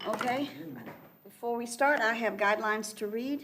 Okay, before we start, I have guidelines to read.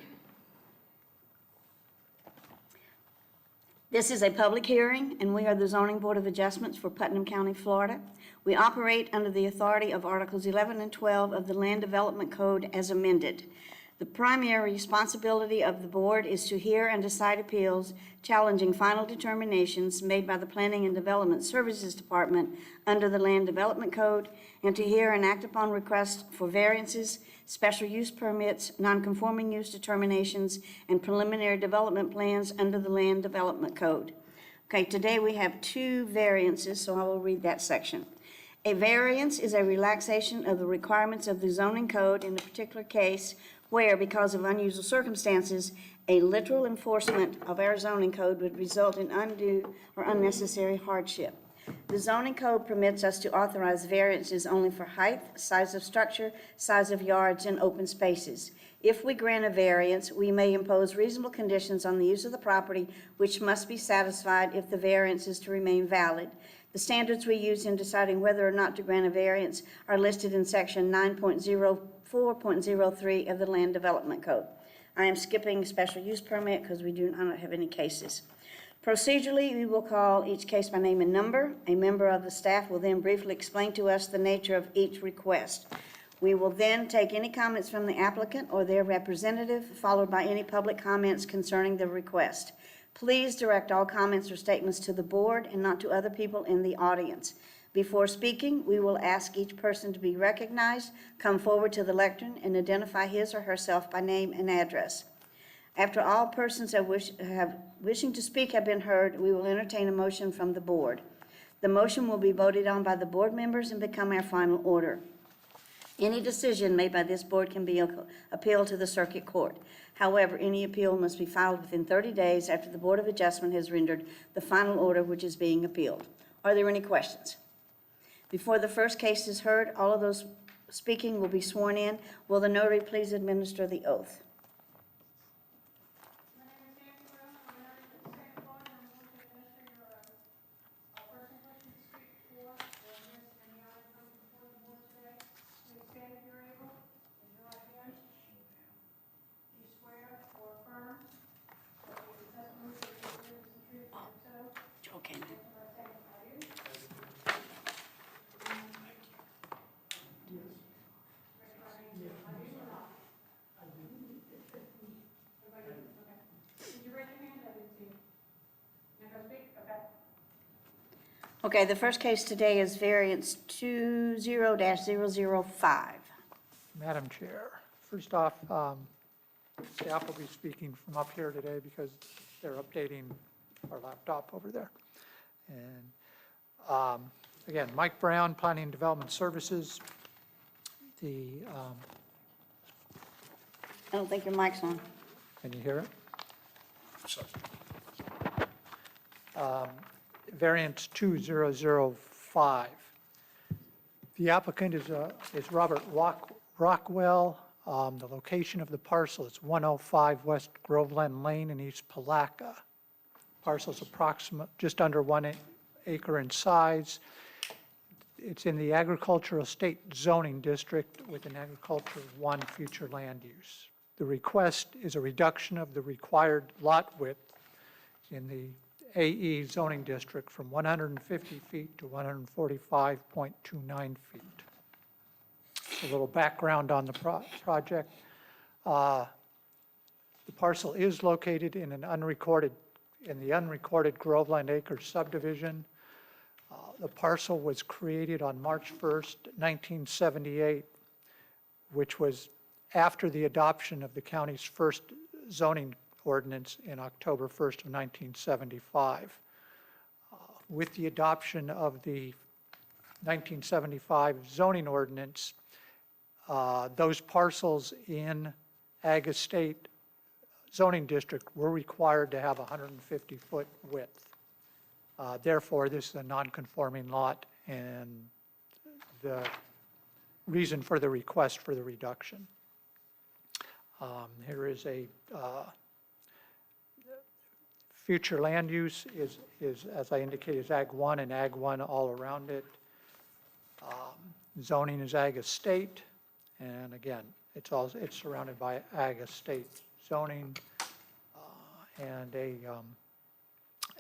This is a public hearing, and we are the Zoning Board of Adjustments for Putnam County, Florida. We operate under the authority of Articles 11 and 12 of the Land Development Code as amended. The primary responsibility of the board is to hear and decide appeals challenging final determinations made by the Planning and Development Services Department under the Land Development Code, and to hear and act upon requests for variances, special use permits, nonconforming use determinations, and preliminary development plans under the Land Development Code. Okay, today we have two variances, so I will read that section. A variance is a relaxation of the requirements of the zoning code in a particular case where, because of unusual circumstances, a literal enforcement of our zoning code would result in undue or unnecessary hardship. The zoning code permits us to authorize variances only for height, size of structure, size of yards, and open spaces. If we grant a variance, we may impose reasonable conditions on the use of the property, which must be satisfied if the variance is to remain valid. The standards we use in deciding whether or not to grant a variance are listed in section 9.04.03 of the Land Development Code. I am skipping special use permit because we do not have any cases. Procedurally, we will call each case by name and number. A member of the staff will then briefly explain to us the nature of each request. We will then take any comments from the applicant or their representative, followed by any public comments concerning the request. Please direct all comments or statements to the board and not to other people in the audience. Before speaking, we will ask each person to be recognized, come forward to the lectern, and identify his or herself by name and address. After all persons wishing to speak have been heard, we will entertain a motion from the board. The motion will be voted on by the board members and become our final order. Any decision made by this board can be appealed to the circuit court. However, any appeal must be filed within 30 days after the Board of Adjustment has rendered the final order which is being appealed. Are there any questions? Before the first case is heard, all of those speaking will be sworn in. Will the notary please administer the oath? Okay. Okay, the first case today is variance 20-005. Madam Chair, first off, staff will be speaking from up here today because they're updating our laptop over there. And again, Mike Brown, Planning and Development Services. I don't think your mic's on. Can you hear it? Variance 2005. The applicant is Robert Rockwell. The location of the parcel is 105 West Groveland Lane in East Palatka. Parcel is just under 1 acre in size. It's in the agricultural state zoning district with an agriculture 1 future land use. The request is a reduction of the required lot width in the AE zoning district from 150 feet to 145.29 feet. A little background on the project. The parcel is located in the unrecorded Groveland Acres subdivision. The parcel was created on March 1st, 1978, which was after the adoption of the county's first zoning ordinance in October 1st of 1975. With the adoption of the 1975 zoning ordinance, those parcels in Ag Estate zoning district were required to have 150-foot width. Therefore, this is a non-conforming lot, and the reason for the request for the reduction. Here is a future land use is, as I indicated, is Ag 1 and Ag 1 all around it. Zoning is Ag Estate, And again, it's surrounded by ag estate zoning and a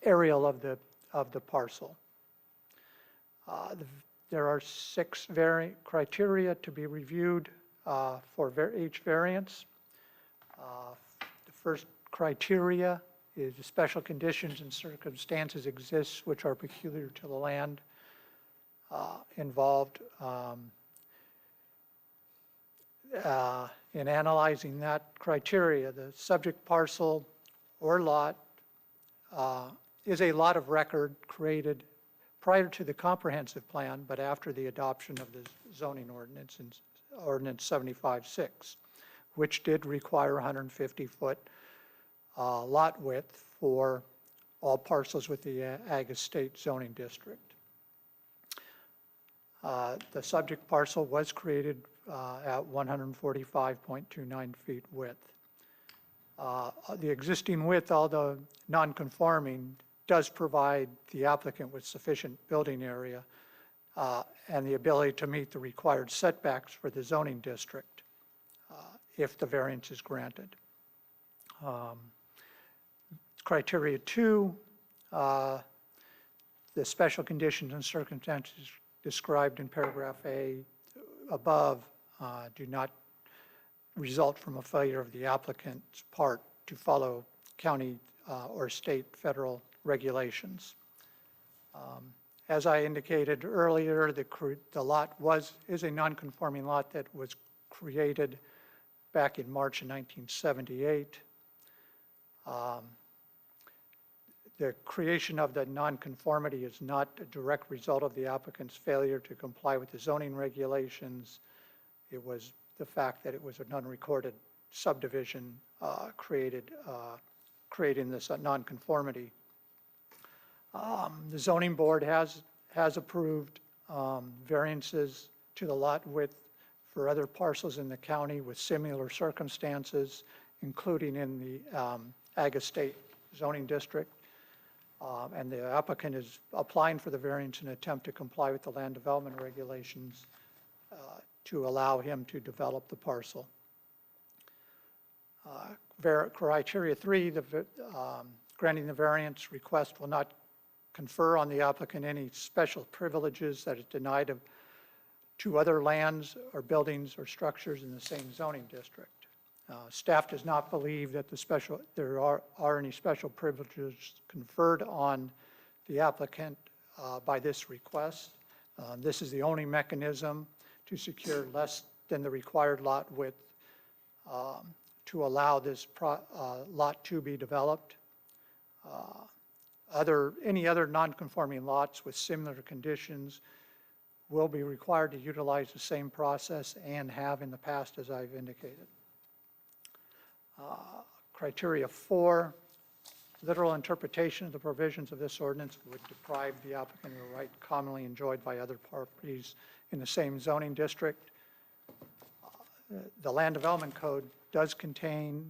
aerial of the parcel. There are 6 criteria to be reviewed for each variance. The first criteria is the special conditions and circumstances exist which are peculiar to the land involved. In analyzing that criteria, the subject parcel or lot is a lot of record created prior to the comprehensive plan, but after the adoption of the zoning ordinance, in Ordinance 75-6, which did require 150-foot lot width for all parcels with the ag estate zoning district. The subject parcel was created at 145.29 feet width. The existing width, although non-conforming, does provide the applicant with sufficient building area and the ability to meet the required setbacks for the zoning district if the variance is granted. Criteria 2, the special conditions and circumstances described in paragraph A above do not result from a failure of the applicant's part to follow county or state federal regulations. As I indicated earlier, the lot is a non-conforming lot that was created back in March of 1978. The creation of the nonconformity is not a direct result of the applicant's failure to comply with the zoning regulations. It was the fact that it was an unrecorded subdivision creating this nonconformity. The zoning board has approved variances to the lot width for other parcels in the county with similar circumstances, including in the ag estate zoning district. And the applicant is applying for the variance in an attempt to comply with the land development regulations to allow him to develop the parcel. Criteria 3, granting the variance request will not confer on the applicant any special privileges that is denied to other lands or buildings or structures in the same zoning district. Staff does not believe that there are any special privileges conferred on the applicant by this request. This is the only mechanism to secure less than the required lot width to allow this lot to be developed. Any other non-conforming lots with similar conditions will be required to utilize the same process and have in the past, as I've indicated. Criteria 4, literal interpretation of the provisions of this ordinance would deprive the applicant of a right commonly enjoyed by other parties in the same zoning district. The Land Development Code does contain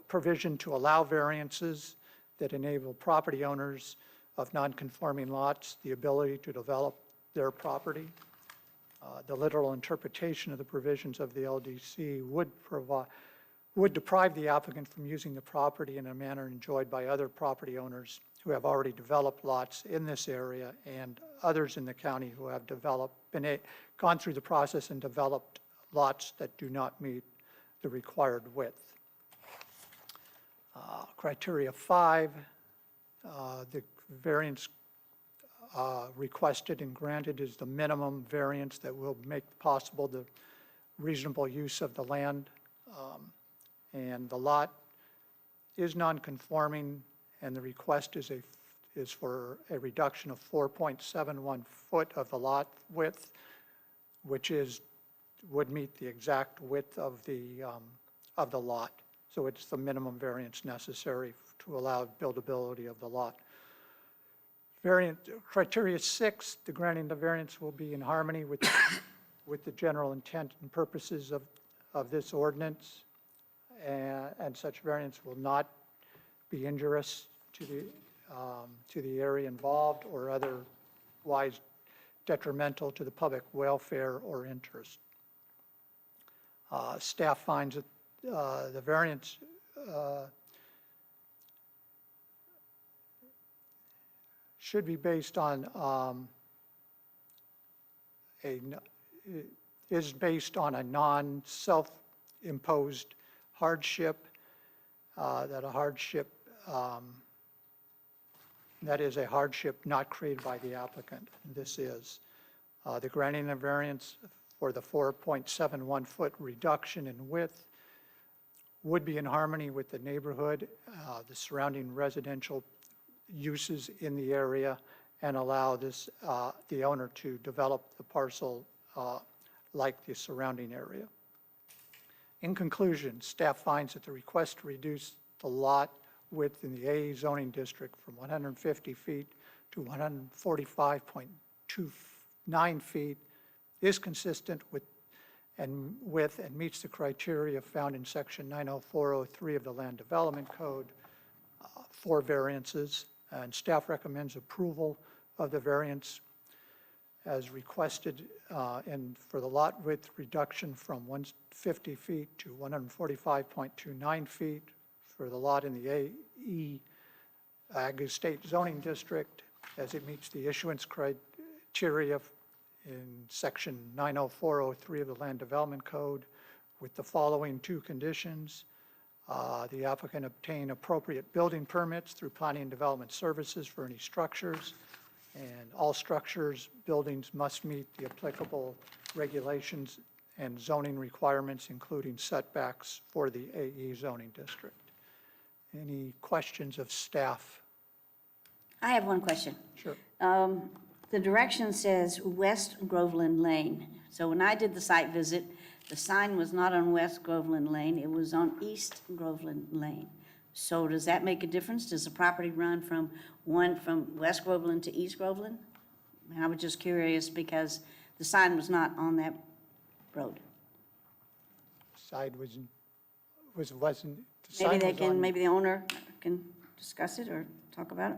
provision to allow variances that enable property owners of non-conforming lots the ability to develop their property. The literal interpretation of the provisions of the LDC would deprive the applicant from using the property in a manner enjoyed by other property owners who have already developed lots in this area and others in the county who have gone through the process and developed lots that do not meet the required width. Criteria 5, the variance requested and granted is the minimum variance that will make possible the reasonable use of the land. And the lot is non-conforming, and the request is for a reduction of 4.71 foot of the lot width, which would meet the exact width of the lot. So it's the minimum variance necessary to allow buildability of the lot. Criteria 6, the granting the variance will be in harmony with the general intent and purposes of this ordinance, and such variance will not be injurious to the area involved or otherwise detrimental to the public welfare or interest. Staff finds that the variance should be based on is based on a non-self-imposed hardship, that a hardship, that is a hardship not created by the applicant. This is the granting of variance for the 4.71-foot reduction in width would be in harmony with the neighborhood, the surrounding residential uses in the area, and allow this, the owner to develop the parcel like the surrounding area. In conclusion, staff finds that the request to reduce the lot width in the A zoning district from 150 feet to 145.29 feet is consistent with and meets the criteria found in section 90403 of the Land Development Code for variances, and staff recommends approval of the variance as requested and for the lot width reduction from 150 feet to 145.29 feet for the lot in the AE Ag Estate Zoning District, as it meets the issuance criteria in section 90403 of the Land Development Code, with the following two conditions. The applicant obtain appropriate building permits through Planning and Development Services for any structures, and all structures, buildings must meet the applicable regulations and zoning requirements, including setbacks for the AE zoning district. Any questions of staff? I have one question. Sure. The direction says West Groveland Lane. So when I did the site visit, the sign was not on West Groveland Lane, it was on East Groveland Lane. So does that make a difference? Does the property run from West Groveland to East Groveland? I was just curious because the sign was not on that road. Side wasn't, the sign Maybe they was can, on- maybe the owner can discuss it or talk about it?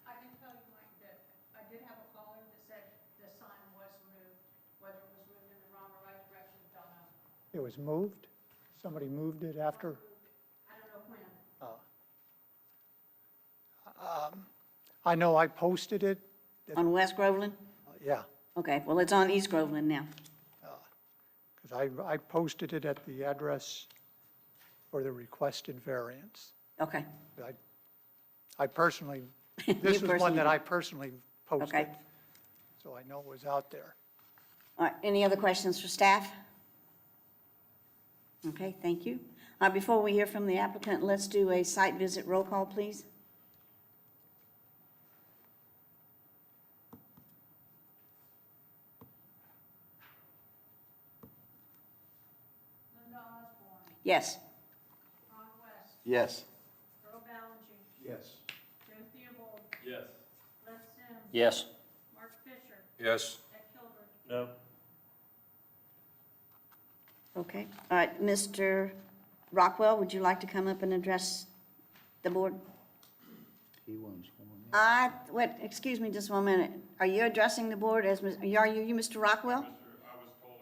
I can tell you, Mike, that I did have a caller that said the sign was moved. Whether it was moved in the wrong or right direction, don't know. It was moved? Somebody moved it after? I don't know when. I know I posted it, On West Groveland? yeah, Okay, well, it's on East Groveland now. because I posted it at the address for the requested variance. Okay, I personally, You this is one personally that did. I personally posted, Okay. so I know it was out there. all right, any other questions for staff? Okay, thank you. Before we hear from the applicant, let's do a site visit roll call, please. Linda Osborne, Yes. Ron West, Yes. Earl Ballinger, Yes. Joe Theobald, Yes. Les Sims, Yes. Mark Fisher, Yes. Ed Kilgore. No. Okay, all right, Mr. Rockwell, would you like to come up and address the board? He wasn't sworn in. Wait, excuse me just 1 minute. Are you addressing the board as, are you Mr. Rockwell? I was told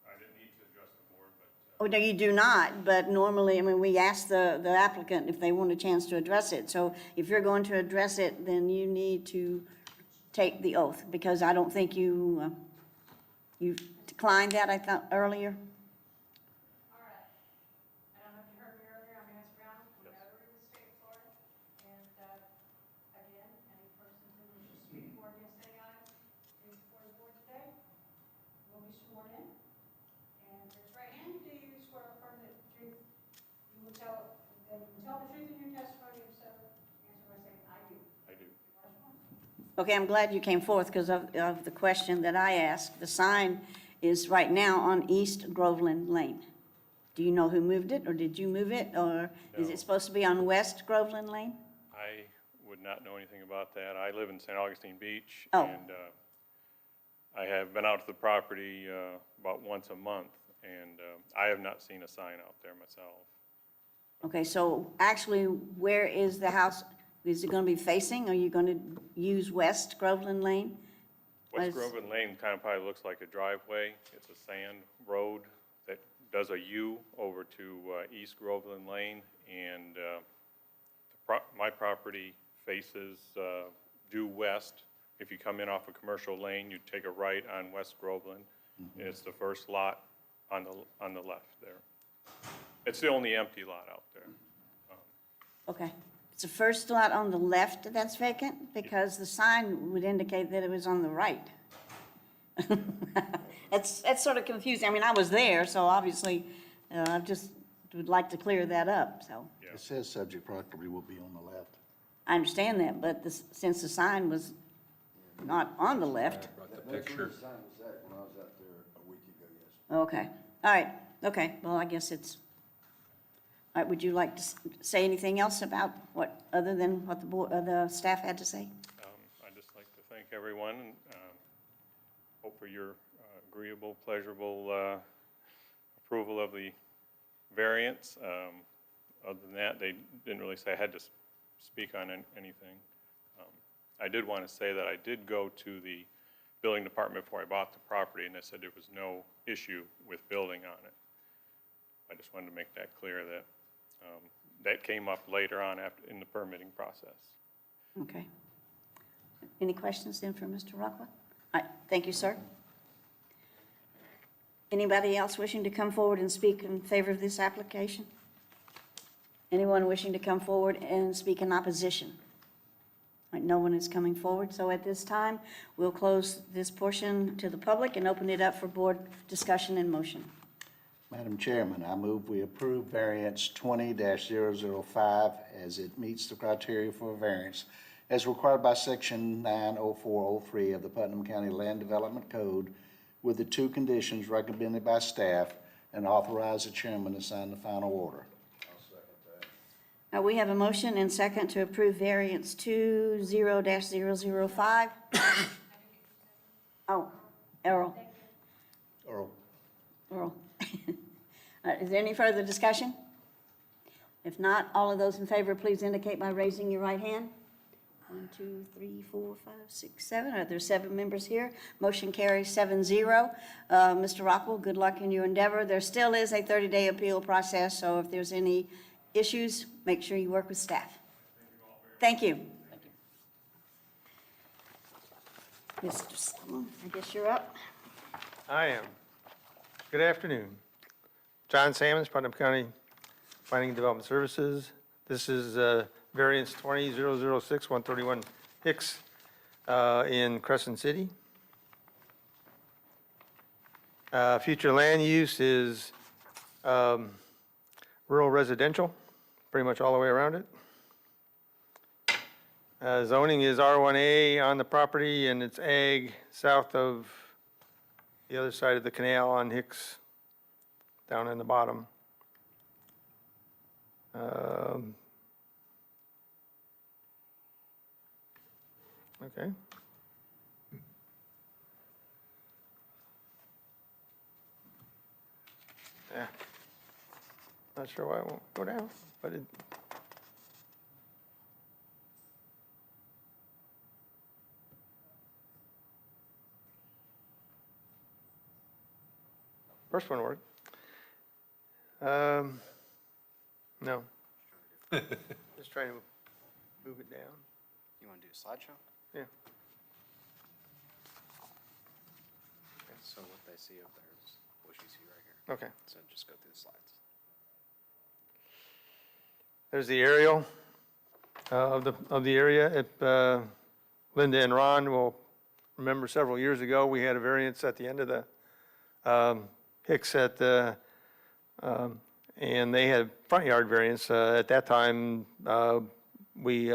I didn't need to address the board, but Oh, no, you do not, but normally, I mean, we ask the applicant if they want a chance to address it. So if you're going to address it, then you need to take the oath, because I don't think you declined that, I thought, earlier. All right. I don't know if you heard me earlier, I'm Nancy Brown, I'm a notary in the state of Florida. And, again, any person who wishes to speak for or against any item is before the board today will be sworn in. And raise your right hand, do you swear or affirm that the truth, you will tell, that you will tell the truth in your testimony, if so, answer by saying, I do. I do. You are sworn. Okay, I'm glad you came forth because of the question that I asked. The sign is right now on East Groveland Lane. Do you know who moved it, or did you move it, or is No. it supposed to be on West Groveland Lane? I would not know anything about that. I live in St. Augustine Beach. Oh. And I have been out to the property about once a month, and I have not seen a sign out there myself. Okay, so actually, where is the house? Is it going to be facing? Are you going to use West Groveland Lane? West Was- Groveland Lane kind of probably looks like a driveway. It's a sand road that does a U over to East Groveland Lane, and my property faces due west. If you come in off a commercial lane, you take a right on West Groveland, and it's the first lot on the left there. It's the only empty lot out there. Okay. It's the first lot on the left that's vacant, because the sign would indicate that it was on the right. That's sort of confusing. I mean, I was there, so obviously, I just would like to clear that up, so. It says subject property will be on the left. I understand that, but since the sign was not on the left. That's where the sign was at when I was out there a week ago, yes. Okay, all right, okay, well, I guess it's, all right, would you like to say anything else about what, other than what the staff had to say? I'd just like to thank everyone, and hope for your agreeable, pleasurable approval of the variance. Other than that, they didn't really say I had to speak on anything. I did want to say that I did go to the building department before I bought the property, and they said there was no issue with building on it. I just wanted to make that clear that that came up later on in the permitting process. Okay. Any questions then for Mr. Rockwell? All right, thank you, sir. Anybody else wishing to come forward and speak in favor of this application? Anyone wishing to come forward and speak in opposition? All right, no one is coming forward, so at this time, we'll close this portion to the public and open it up for board discussion and motion. Madam Chairman, I move we approve variance 20-005 as it meets the criteria for a variance as required by section 90403 of the Putnam County Land Development Code, with the two conditions recommended by staff, and authorize the chairman to sign the final order. We have a motion and second to approve variance 20-005. Oh, Earl. Earl. Is there any further discussion? If not, all of those in favor, please indicate by raising your right hand. 1, 2, 3, 4, 5, 6, 7. There's 7 members here. Motion carries 7-0. Mr. Rockwell, good luck in your endeavor. There still is a 30-day appeal process, so if there's any issues, make sure you work with staff. Thank you. Mr. Salmon, I guess you're up. I am. Good afternoon. John Sammons, Putnam County Planning and Development Services. This is variance 20-006, 131 Hicks in Crescent City. Future land use is rural residential, pretty much all the way around it. Zoning is R1A on the property, and it's ag south of the other side of the canal on Hicks, down in the bottom. Okay. Yeah. Not sure why it won't go down, but it. First one worked. No. Just trying to move it down. You want to do a slideshow? Yeah. Okay, so what they see up there is what you see right here. Okay. So just go through the slides. There's the aerial of the area. If Linda and Ron will remember, several years ago, we had a variance at the end of the Hicks at the, and they had front yard variance. At that time, we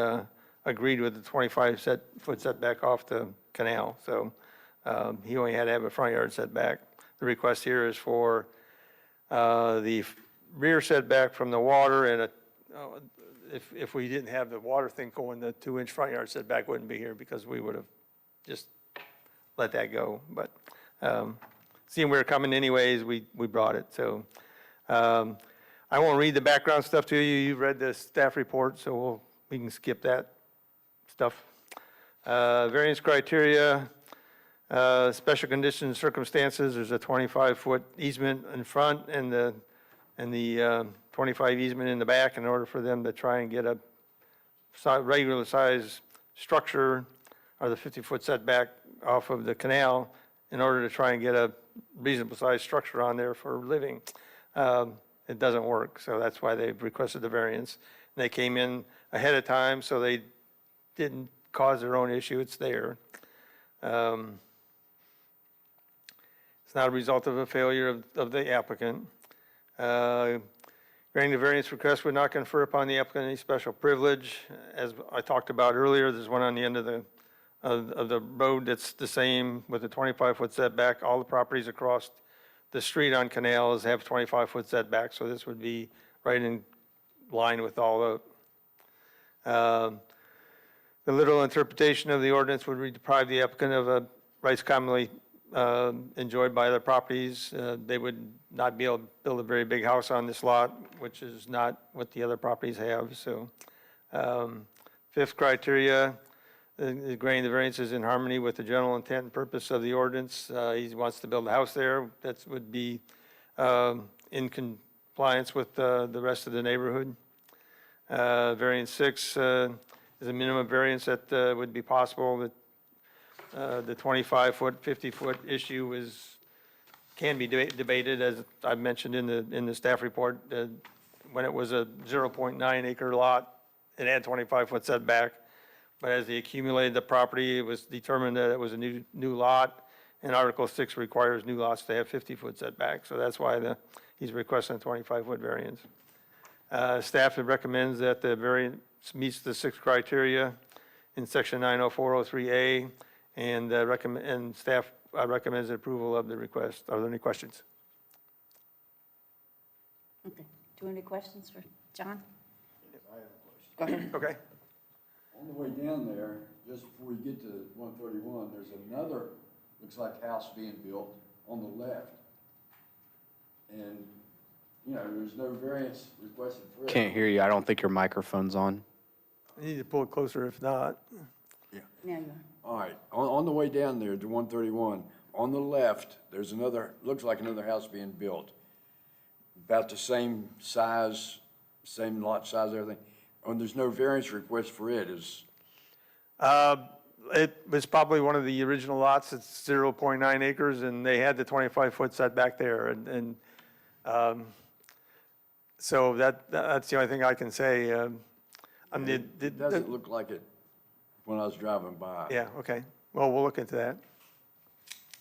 agreed with the 25-foot setback off the canal. So he only had to have a front yard setback. The request here is for the rear setback from the water, and if we didn't have the water thing going, the 2-inch front yard setback wouldn't be here, because we would have just let that go. But seeing we were coming anyways, we brought it. So I won't read the background stuff to you. You've read the staff report, so we can skip that stuff. Variance criteria, Special conditions, circumstances, there's a 25-foot easement in front and the 25 easement in the back in order for them to try and get a regular size structure or the 50-foot setback off of the canal in order to try and get a reasonable sized structure on there for living. It doesn't work, so that's why they've requested the variance. And they came in ahead of time, so they didn't cause their own issue, it's there. It's not a result of a failure of the applicant. Granting the variance request would not confer upon the applicant any special privilege. As I talked about earlier, there's one on the end of the road that's the same with a 25-foot setback. All the properties across the street on canals have 25-foot setback, so this would be right in line with all the literal interpretation of the ordinance would deprive the applicant of rights commonly enjoyed by other properties. They would not be able to build a very big house on this lot, which is not what the other properties have. So, fifth criteria, granting the variance is in harmony with the general intent and purpose of the ordinance. He wants to build a house there. That would be in compliance with the rest of the neighborhood. Variance 6 is a minimum variance that would be possible. That the 25-foot, 50-foot issue can be debated, as I've mentioned in the staff report. When it was a 0.9 acre lot, it had 25-foot setback. But as they accumulated the property, it was determined that it was a new lot, and Article 6 requires new lots to have 50-foot setback. So that's why he's requesting a 25-foot variance. Staff recommends that the variance meets the 6 criteria in section 90403A, and staff recommends approval of the request. Are there any questions? Okay. Do you have any questions for John? I have a question. Go ahead. Okay. On the way down there, just before you get to 131, there's another, looks like house being built on the left. And, you know, there's no variance requested for it. Can't hear you. I don't think your microphone's on. You need to pull it closer if not. Yeah. Now you are. All right, on the way down there to 131, on the left, there's another, looks like another house being built. About the same size, same lot size, everything. And there's no variance request for it, is, It was probably one of the original lots. It's 0.9 acres, and they had the 25-foot setback there. And so that's the only thing I can say. it doesn't look like it when I was driving by. Yeah, okay. Well, we'll look into that.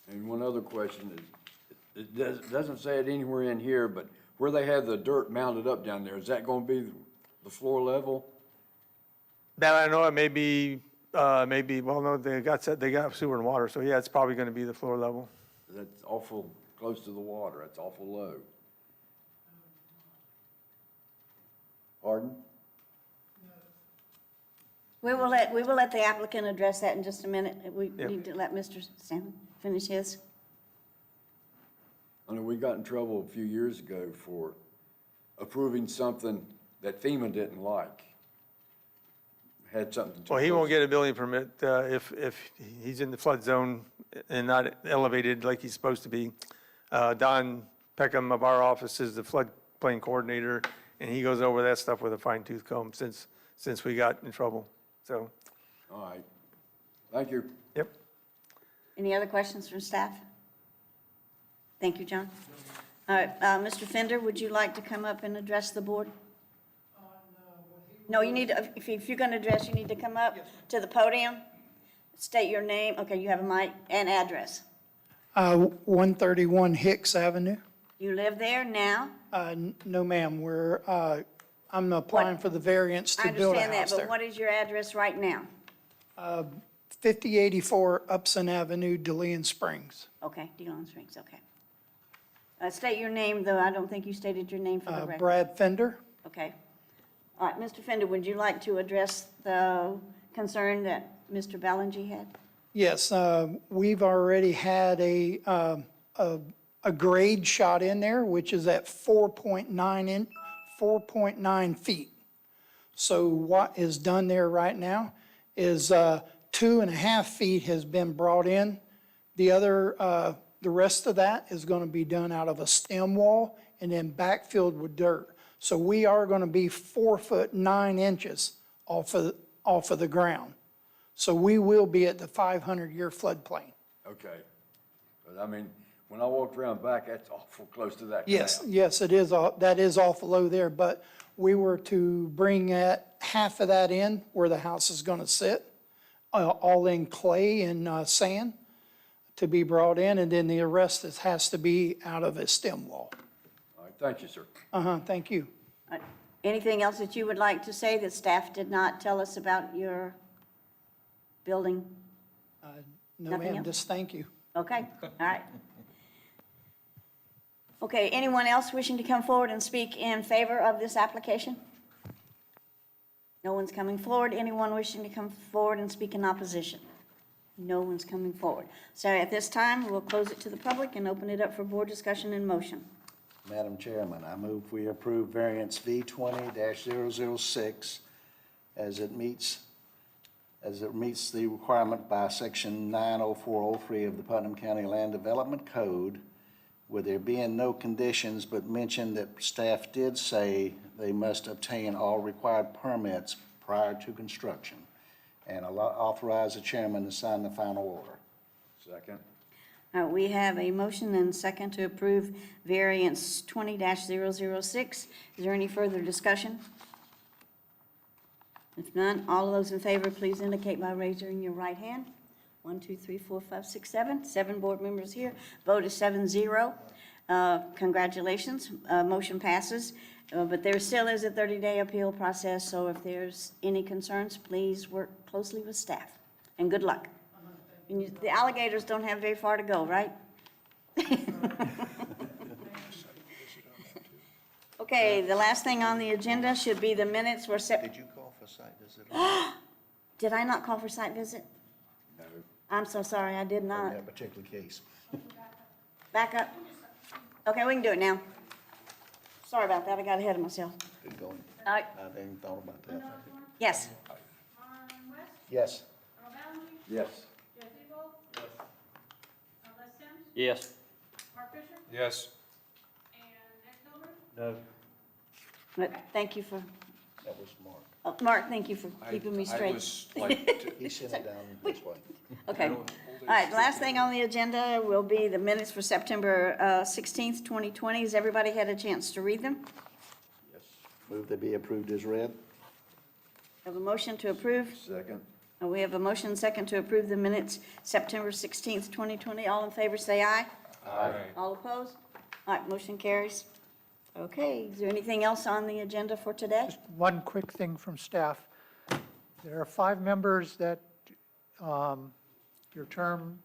And one other question is, it doesn't say it anywhere in here, but where they have the dirt mounted up down there, is that gonna be the floor level? That I know it may be, well, no, they got sewer and water, so yeah, it's probably going to be the floor level. That's awful close to the water, that's awful low. Pardon? We will let the applicant address that in just a minute. We Yep. need to let Mr. Stanley finish his. I know we got in trouble a few years ago for approving something that FEMA didn't like. Had something to. Well, he won't get a building permit if he's in the flood zone and not elevated like he's supposed to be. Don Peckham of our office is the floodplain coordinator, and he goes over that stuff with a fine-tooth comb since we got in trouble, so. All right, thank you. Yep. Any other questions from staff? Thank you, John. All right, Mr. Fender, would you like to come up and address the board? No, you need to, if you're going to address, you need to come up to the podium, state your name, okay, you have a mic, and address. 131 Hicks Avenue. You live there now? No, ma'am, I'm applying for the variance I to build a understand that, house but there. what is your address right now? 5084 Upson Avenue, DeLeon Springs. Okay, DeLon Springs, okay. State your name, though I don't think you stated your name for the record. Brad Fender. Okay. All right, Mr. Fender, would you like to address the concern that Mr. Ballingy had? Yes, we've already had a grade shot in there, which is at 4.9 feet. So what is done there right now is 2.5 feet has been brought in The other, the rest of that is going to be done out of a stem wall and then backfilled with dirt. So we are going to be 4 foot 9 inches off of the ground. So we will be at the 500-year floodplain. Okay. But I mean, when I walked around back, that's awful close to that Yes, canal. yes, it is, that is awful low there, but we were to bring half of that in where the house is going to sit, all in clay and sand to be brought in, and then the rest has to be out of a stem wall. All right, thank you, sir. Thank you. Anything else that you would like to say that staff did not tell us about your building? No, Nothing ma'am, else? just thank you. Okay, all right. Okay, anyone else wishing to come forward and speak in favor of this application? No one's coming forward. Anyone wishing to come forward and speak in opposition? No one's coming forward. So at this time, we'll close it to the public and open it up for board discussion and motion. Madam Chairman, I move we approve variance V20-006 as it meets the requirement by section 90403 of the Putnam County Land Development Code, with there being no conditions, but mention that staff did say they must obtain all required permits prior to construction, and authorize the chairman to sign the final order. Second. We have a motion and second to approve variance 20-006. Is there any further discussion? If none, all of those in favor, please indicate by raising your right hand. 1, 2, 3, 4, 5, 6, 7. 7 board members here. Vote is 7-0. Congratulations. Motion passes. But there still is a 30-day appeal process, so if there's any concerns, please work closely with staff. And good luck. And the alligators don't have very far to go, right? Okay, the last thing on the agenda should be the minutes for Did you call for site visit Did I not call for site visit? No. I'm so sorry, I did on not. that particular case? Back up. Okay, we can do it now. Sorry about that, I got ahead of myself. Good going. All right, I didn't even thought about that. yes. Ron West, Yes. Earl Bellamy, Yes. Jeff Eagle. Yes. Les Sims, Yes. Mark Fisher, Yes. and Nick Miller. No. But thank you for, That was Mark. Mark, thank you for keeping me I straight. was like, He sent it down this way. Okay. All right, the last thing on the agenda will be the minutes for September 16th, 2020. Has everybody had a chance to read them? yes. Move they be approved as read. Have a motion to approve? Second. We have a motion and second to approve the minutes September 16th, 2020. All in favor, say aye. Aye. All opposed? All right, motion carries. Okay, is there anything else on the agenda for today? Just one quick thing from staff. There are 5 members that your term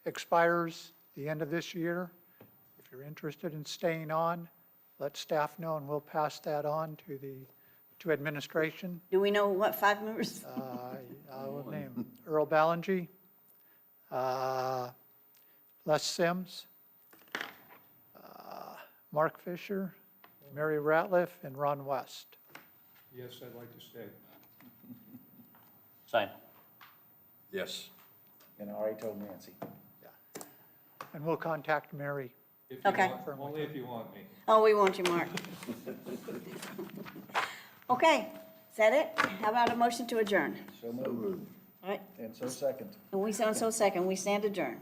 expires the end of this year. If you're interested in staying on, let staff know, and we'll pass that on to administration. Do we know what 5 members? I will name Earl Ballingy, Les Sims, Mark Fisher, Mary Ratliff, and Ron West. Yes, I'd like to stay. Sign. Yes. And I already told Nancy. And we'll contact Mary. If you Okay. want- Only if you want me. Oh, we want you, Mark. Okay, is that it? How about a motion to adjourn? So moved. All right, And so second. and we so second, we stand adjourned.